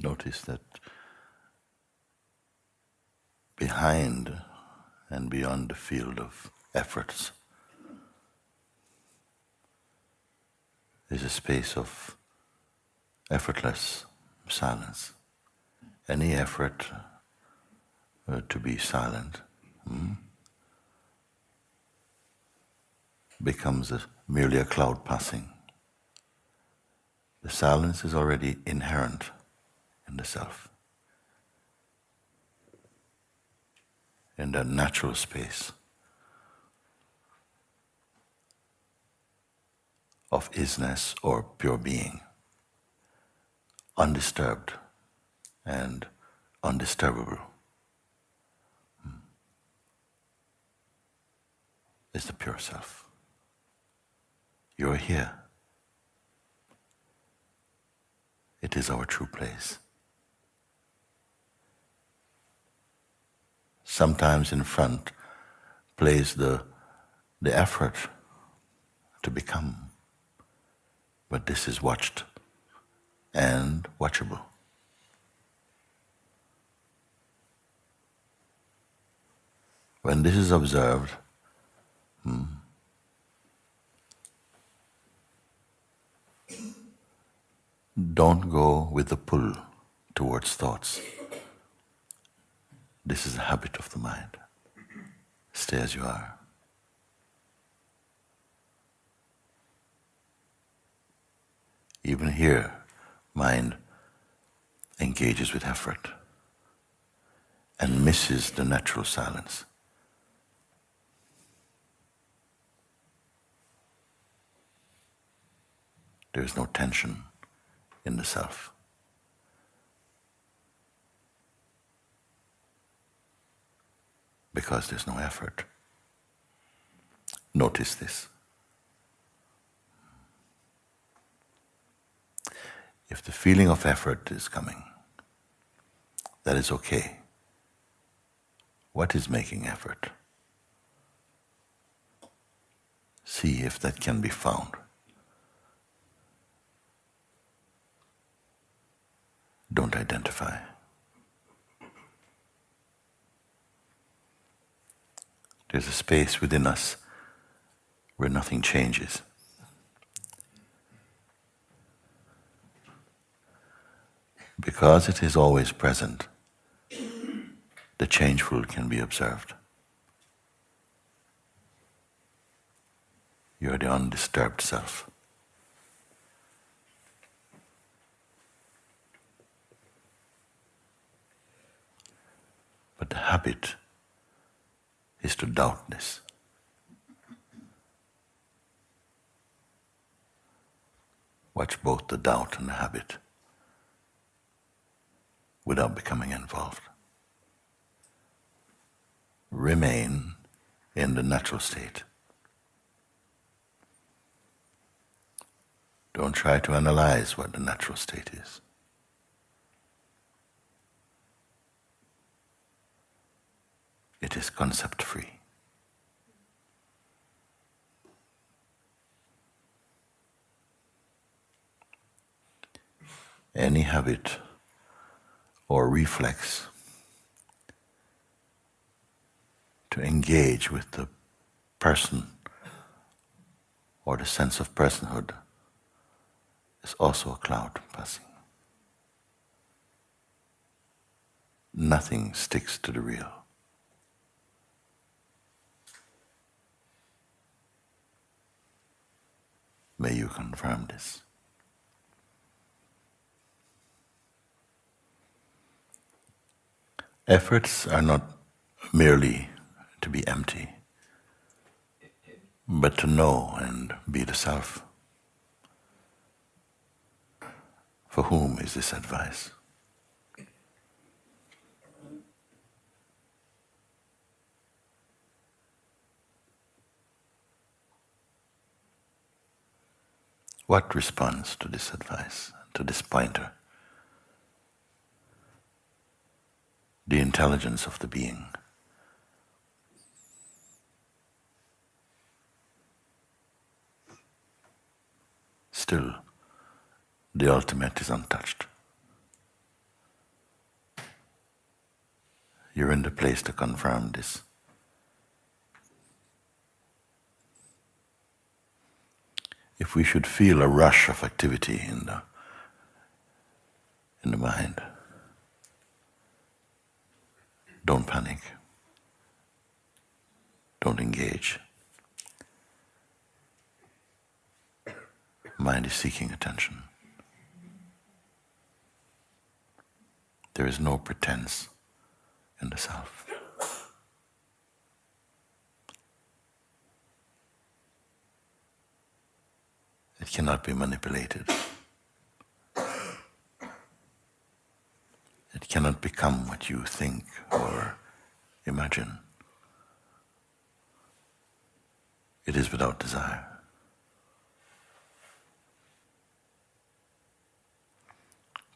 Notice that behind and beyond the field of efforts is a space of effortless silence. Any effort to be silent becomes merely a cloud passing. The silence is already inherent in the self, in that natural space of isness or pure being, undisturbed and undisturbable, is the pure self. You're here. It is our true place. Sometimes in front plays the effort to become, but this is watched and watchable. When this is observed, don't go with the pull towards thoughts. This is a habit of the mind. Stay as you are. Even here, mind engages with effort and misses the natural silence. There is no tension in the self. Because there's no effort. Notice this. If the feeling of effort is coming, that is okay. What is making effort? See if that can be found. Don't identify. There's a space within us where nothing changes. Because it is always present, the changeful can be observed. You are the undisturbed self. But the habit is to doubt this. Watch both the doubt and the habit without becoming involved. Remain in the natural state. Don't try to analyze what the natural state is. It is concept-free. Any habit or reflex to engage with the person or the sense of personhood is also a cloud passing. Nothing sticks to the real. May you confirm this. Efforts are not merely to be empty, but to know and be the self. For whom is this advice? What responds to this advice, to this pointer? The intelligence of the being. Still, the ultimate is untouched. you're in the place to confirm this. If we should feel a rush of activity in the mind, don't panic. Don't engage. Mind is seeking attention. There is no pretense in the self. It cannot be manipulated. It cannot become what you think or imagine. It is without desire.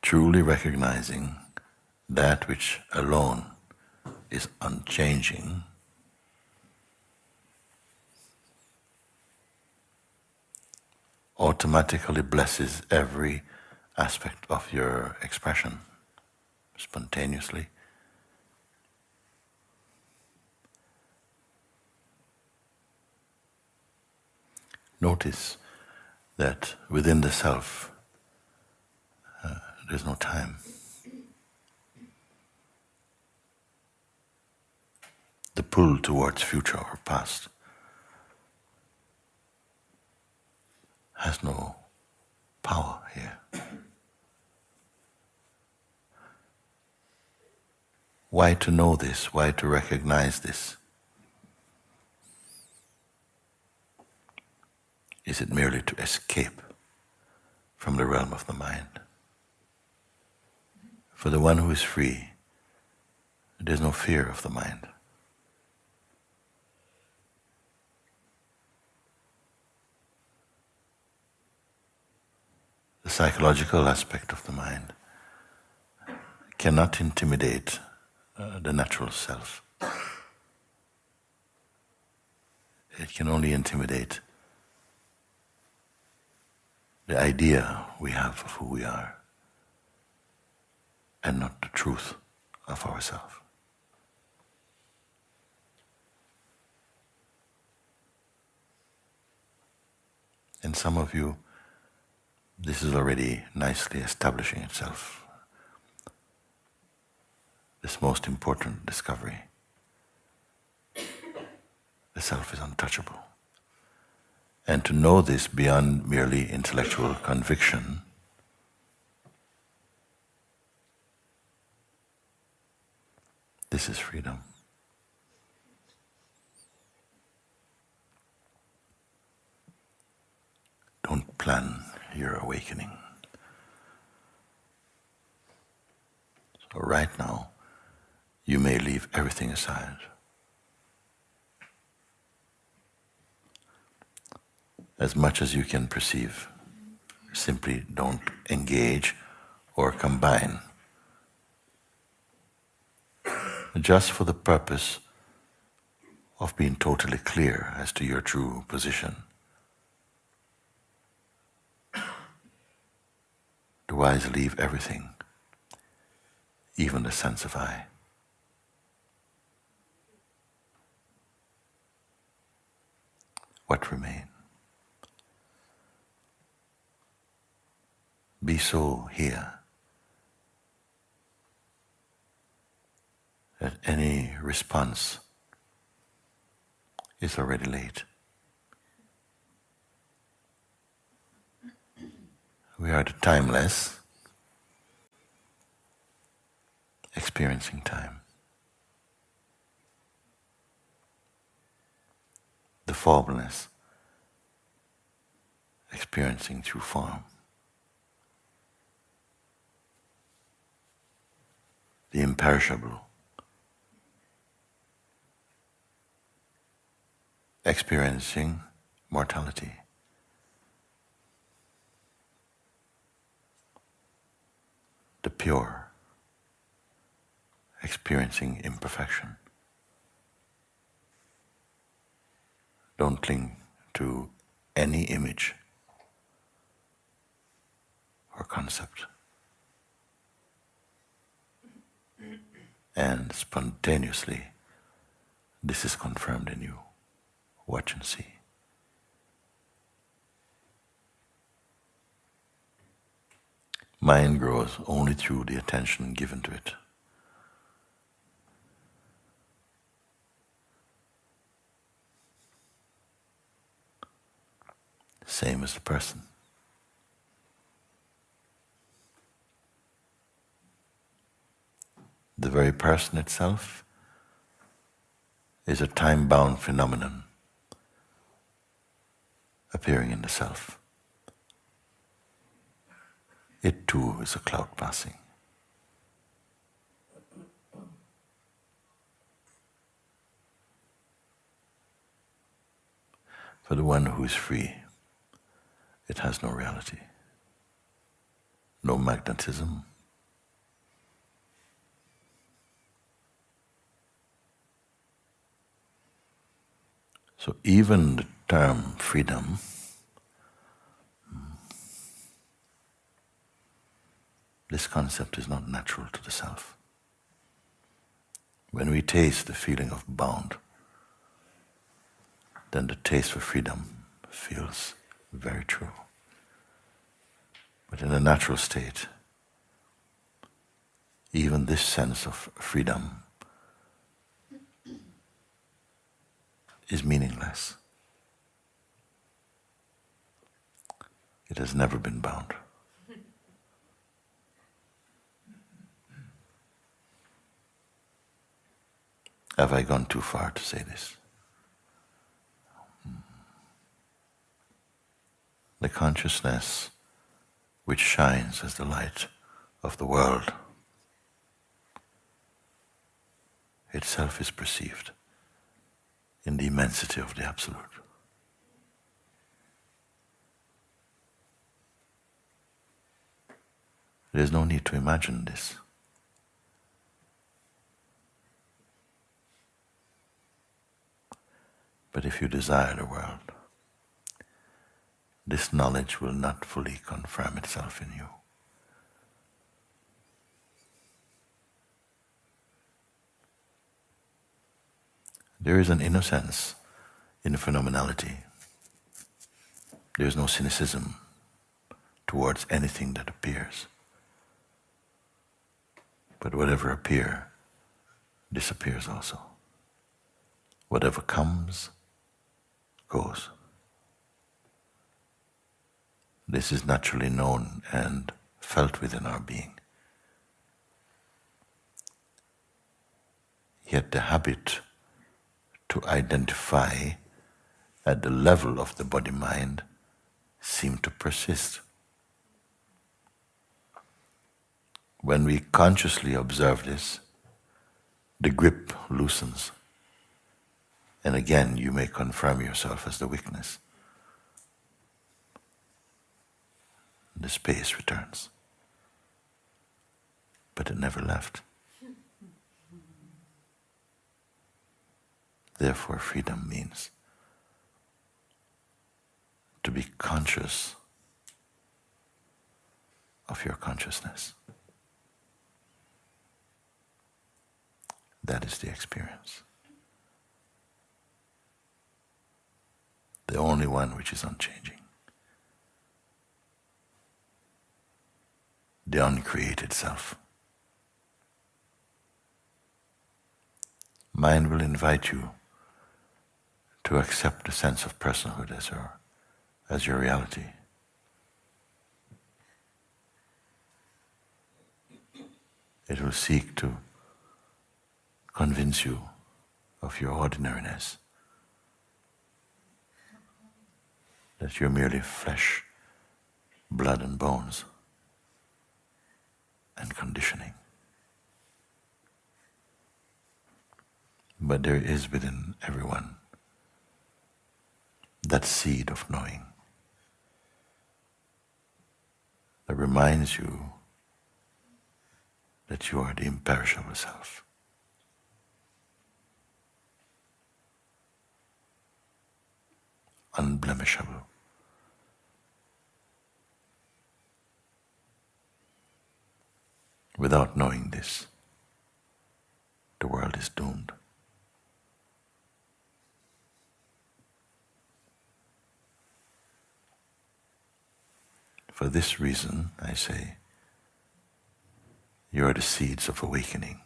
Truly recognizing that which alone is unchanging automatically blesses every aspect of your expression spontaneously. Notice that within the self, there's no time. The pull towards future or past has no power here. Why to know this? Why to recognize this? Is it merely to escape from the realm of the mind? For the one who is free, there's no fear of the mind. The psychological aspect of the mind cannot intimidate the natural self. It can only intimidate the idea we have of who we are, and not the truth of ourselves. In some of you, this is already nicely establishing itself. This most important discovery. The self is untouchable. And to know this beyond merely intellectual conviction this is freedom. Don't plan your awakening. So right now, you may leave everything aside. As much as you can perceive, simply don't engage or combine. Just for the purpose of being totally clear as to your true position. The wise leave everything, even the sense of I. What remains? Be so here that any response is already late. We are the timeless, experiencing time. The formless, experiencing through form. The imperishable, experiencing mortality. The pure, experiencing imperfection. Don't cling to any image or concept. and spontaneously this is confirmed in you. Watch and see. Mind grows only through the attention given to it. Same as the person. The very person itself is a time-bound phenomenon appearing in the self. It too is a cloud passing. For the one who is free, it has no reality, no magnetism, so even the term freedom this concept is not natural to the self. When we taste the feeling of bound, then the taste for freedom feels very true. But in a natural state, even this sense of freedom is meaningless. It has never been bound. Have I gone too far to say this? The consciousness which shines as the light of the world itself is perceived in the immensity of the Absolute. There is no need to imagine this. But if you desire the world, this knowledge will not fully confirm itself in you. There is an innocence in phenomenality. There is no cynicism towards anything that appears. But whatever appears, disappears also. Whatever comes, goes. This is naturally known and felt within our being. Yet the habit to identify at the level of the body-mind seems to persist. When we consciously observe this, the grip loosens, and again you may confirm yourself as the weakness. The space returns, but it never left. Therefore, freedom means to be conscious of your consciousness. That is the experience. The only one which is unchanging. The uncreated self. Mind will invite you to accept the sense of personhood as your reality. It will seek to convince you of your ordinariness, that you're merely flesh, blood and bones, and conditioning. But there is within everyone that seed of knowing that reminds you that you are the imperishable self. Unblemishable. Without knowing this, is doomed. For this reason, I say, you are the seeds of awakening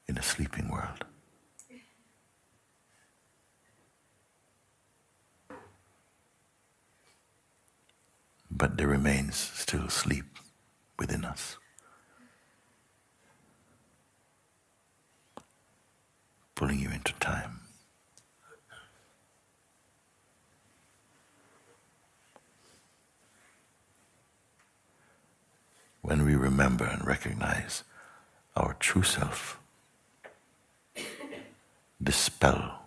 in a sleeping world. But there remains still sleep within us, pulling you into time. When we remember and recognize our true self, this spell,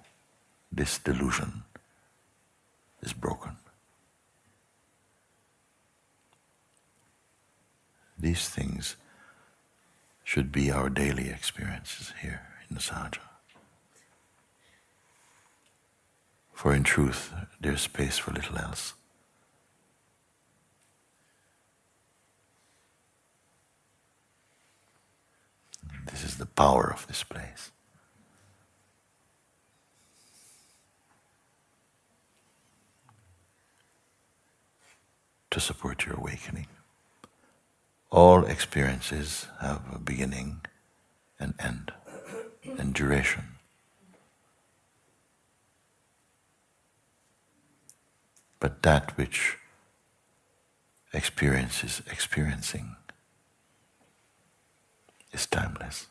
this delusion is broken. These things should be our daily experiences here in the Sahaja. For in truth, there's space for little else. This is the power of this place. To support your awakening. All experiences have a beginning and end and duration. But that which experience is experiencing is timeless.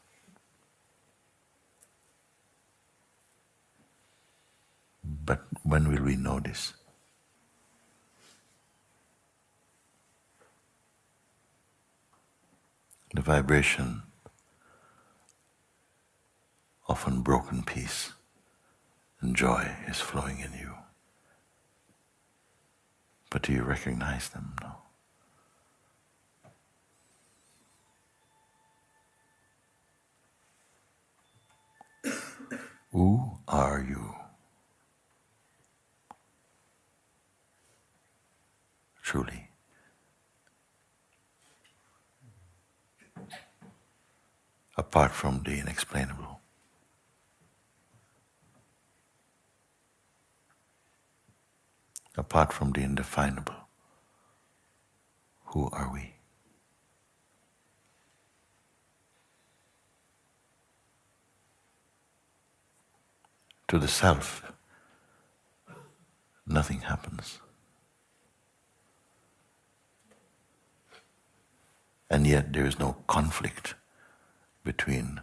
But when will we know this? The vibration of unbroken peace and joy is flowing in you. But do you recognize them? No. Who are you? Truly. Apart from the inexplainable. Apart from the indefinable. Who are we? To the self, nothing happens. And yet there is no conflict between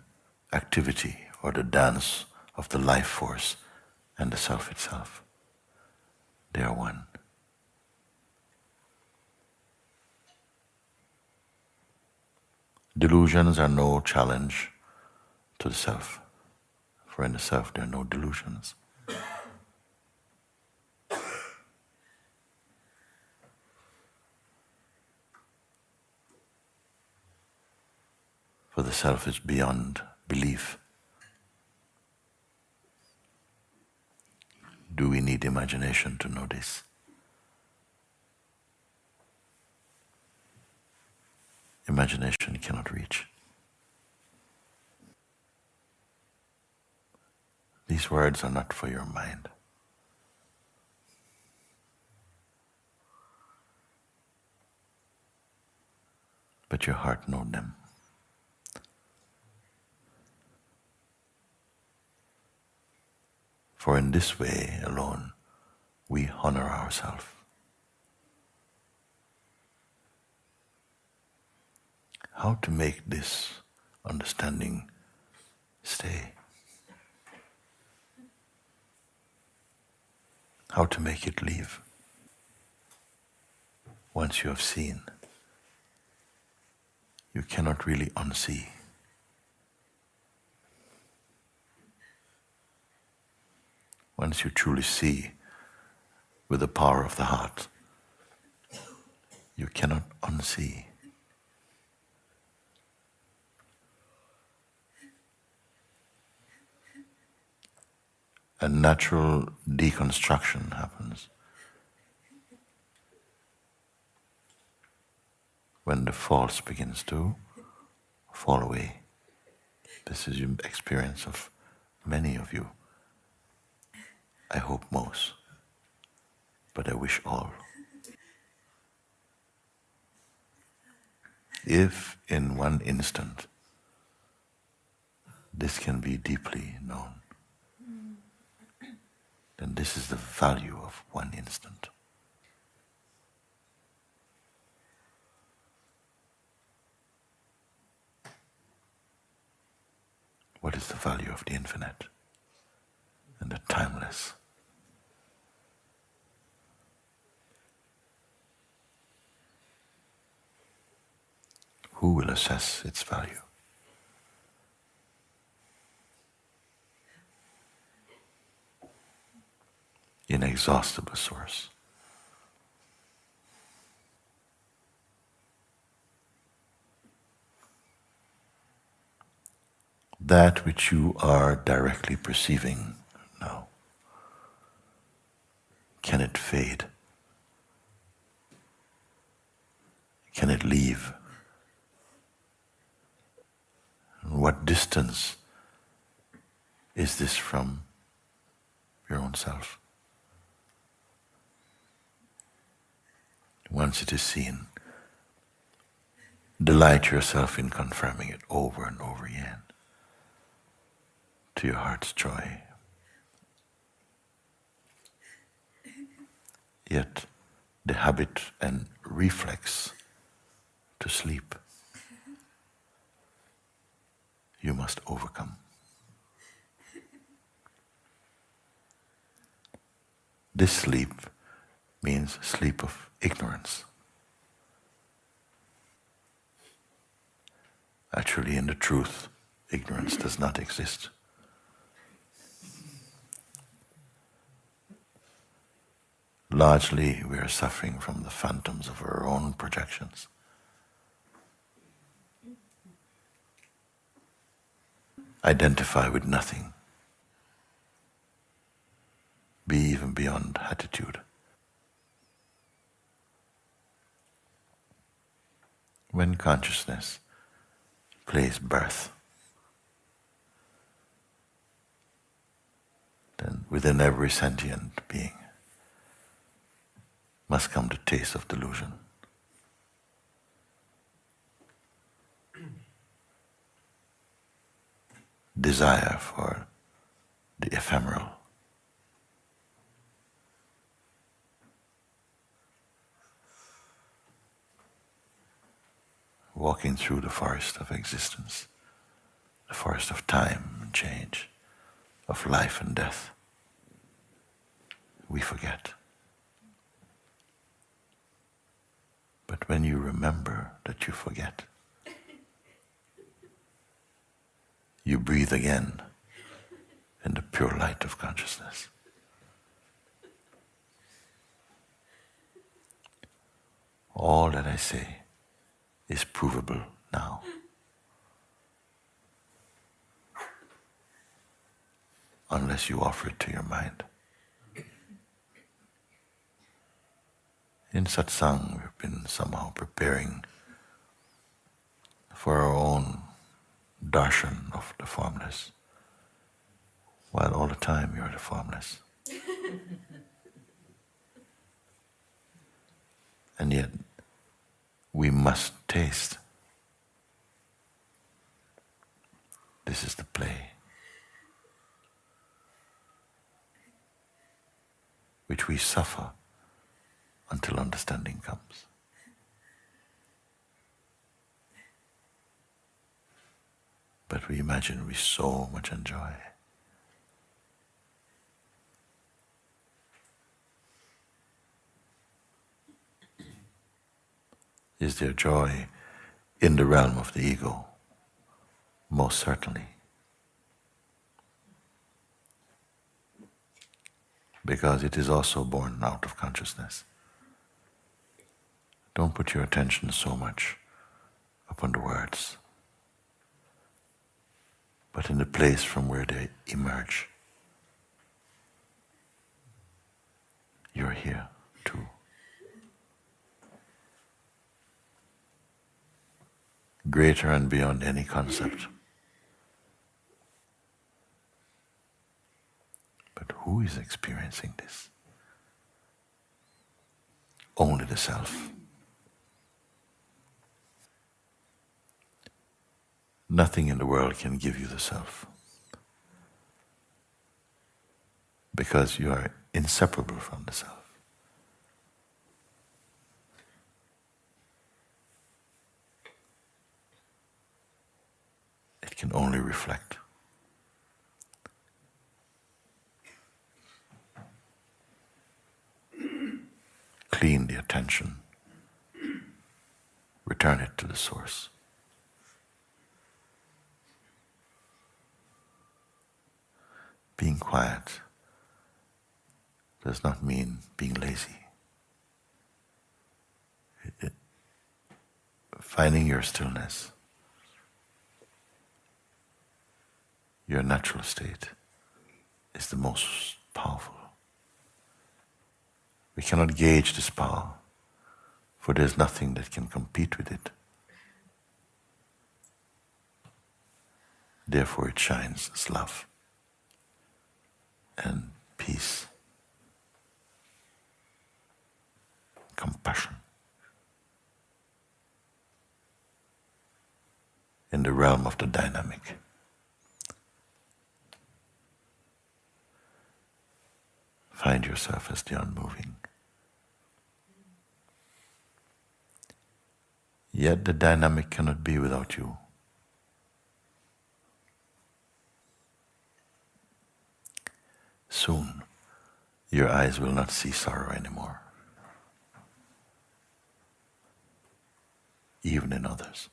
activity or the dance of the life force and the self itself. They are one. Delusions are no challenge to the self, for in the self there are no delusions. For the self is beyond belief. Do we need imagination to know this? Imagination cannot reach. These words are not for your mind. But your heart knows them. For in this way alone, we honor ourselves. How to make this understanding stay? How to make it leave? Once you have seen, you cannot really unsee. Once you truly see with the power of the heart, you cannot unsee. A natural deconstruction happens when the false begins to fall away. This is the experience of many of you. I hope most, but I wish all. If in one instant this can be deeply known, then this is the value of one instant. What is the value of the infinite and the timeless? Who will assess its value? Inexhaustible source. That which you are directly perceiving now, can it fade? Can it leave? And what distance is this from your own self? Once it is seen, delight yourself in confirming it over and over again to your heart's joy. Yet the habit and reflex to sleep you must overcome. This sleep means sleep of ignorance. Actually, in the truth, ignorance does not exist. Largely, we are suffering from the phantoms of our own projections. Identify with nothing. Be even beyond attitude. When consciousness plays birth, then within every sentient being must come the taste of delusion. Desire for the ephemeral. Walking through the forest of existence, the forest of time and change, of life and death, we forget. But when you remember that you forget, you breathe again in the pure light of consciousness. All that I say is provable now. Unless you offer it to your mind. In satsang, we've been somehow preparing for our own darshan of the formless, while all the time you're the formless. And yet, we must taste. This is the play, which we suffer until understanding comes. But we imagine we so much enjoy. Is there joy in the realm of the ego? Most certainly. Because it is also born out of consciousness. Don't put your attention so much upon the words, but in the place from where they emerge. You're here too. Greater and beyond any concept Who is experiencing this? Only the self. Nothing in the world can give you the self, because you are inseparable from the self. It can only reflect. Clean the attention, return it to the source. Being quiet does not mean being lazy. Finding your stillness, your natural state, is the most powerful. We cannot gauge this power, for there's nothing that can compete with it. Therefore it shines as love and peace, compassion. In the realm of the dynamic. Find yourself as the unmoving. Yet the dynamic cannot be without you. Soon, your eyes will not see sorrow anymore, even in others.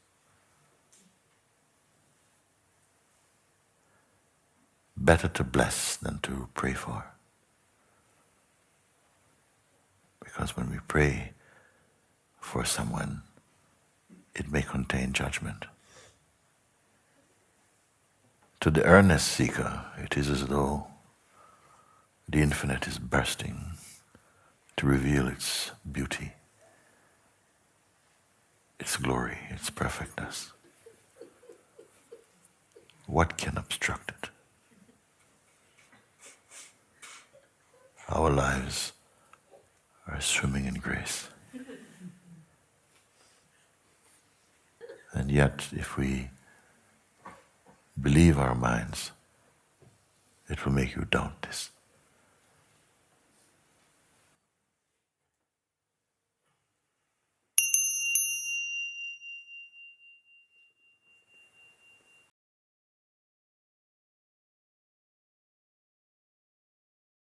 Better to bless than to pray for. Because when we pray for someone, it may contain judgment. To the earnest seeker, it is as though the infinite is bursting to reveal its beauty, its glory, its perfectness. What can obstruct it? Our lives are swimming in grace. And yet, if we believe our minds, it will make you doubt this.